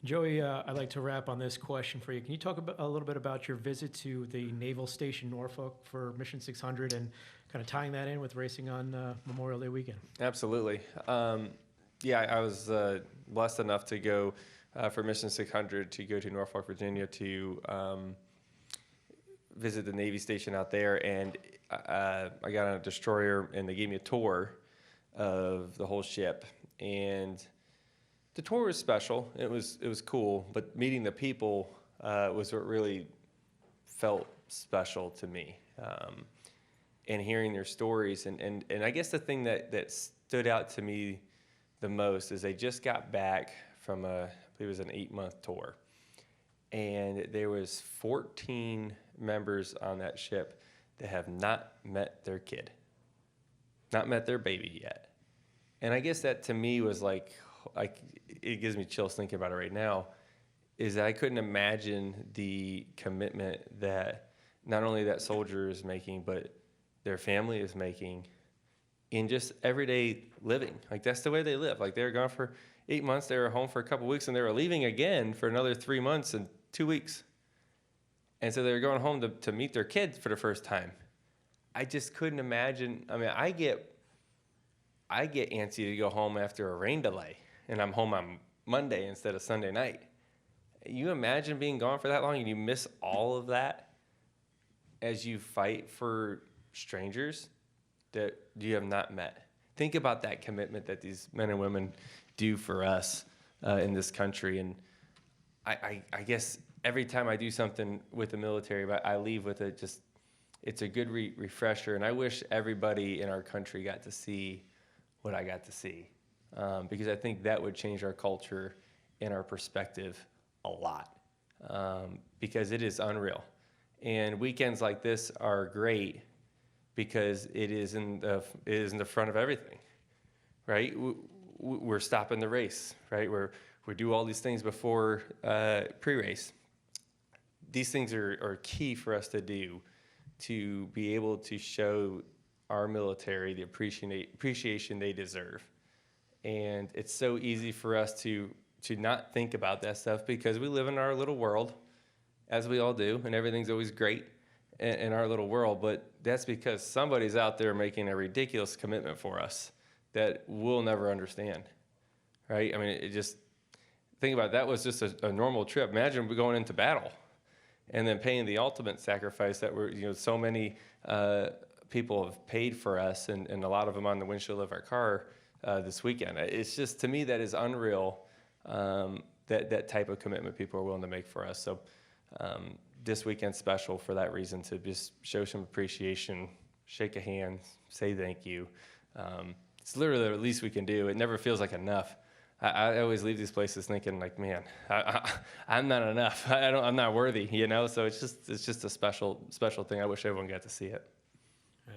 Joey, I'd like to wrap on this question for you. Can you talk a little bit about your visit to the Naval Station Norfolk for Mission 600 and kind of tying that in with racing on Memorial Day weekend? Absolutely. Yeah, I was blessed enough to go for Mission 600 to go to Norfolk, Virginia to visit the Navy station out there, and I got on a destroyer, and they gave me a tour of the whole ship, and the tour was special. It was cool, but meeting the people was what really felt special to me, and hearing their stories. And I guess the thing that stood out to me the most is they just got back from I believe it was an 8-month tour, and there was 14 members on that ship that have not met their kid, not met their baby yet. And I guess that to me was like it gives me chills thinking about it right now, is that I couldn't imagine the commitment that not only that soldier is making, but their family is making in just everyday living. Like, that's the way they live. Like, they were gone for 8 months, they were home for a couple of weeks, and they were leaving again for another 3 months and 2 weeks. And so they were going home to meet their kids for the first time. I just couldn't imagine. I mean, I get antsy to go home after a rain delay, and I'm home on Monday instead of Sunday night. You imagine being gone for that long and you miss all of that as you fight for strangers that you have not met. Think about that commitment that these men and women do for us in this country. And I guess every time I do something with the military, but I leave with it, just it's a good refresher. And I wish everybody in our country got to see what I got to see, because I think that would change our culture and our perspective a lot, because it is unreal. And weekends like this are great because it is in the front of everything, right? We're stopping the race, right? We do all these things before pre-race. These things are key for us to do to be able to show our military the appreciation they deserve. And it's so easy for us to not think about that stuff because we live in our little world, as we all do, and everything's always great in our little world. But that's because somebody's out there making a ridiculous commitment for us that we'll never understand, right? I mean, think about it, that was just a normal trip. Imagine going into battle and then paying the ultimate sacrifice that so many people have paid for us, and a lot of them on the windshield of our car this weekend. It's just, to me, that is unreal, that type of commitment people are willing to make for us. So this weekend's special for that reason, to just show some appreciation, shake a hand, say thank you. It's literally the least we can do. It never feels like enough. I always leave these places thinking, like, man, I'm not enough. I'm not worthy, So it's just a special thing. I wish everyone got to see it.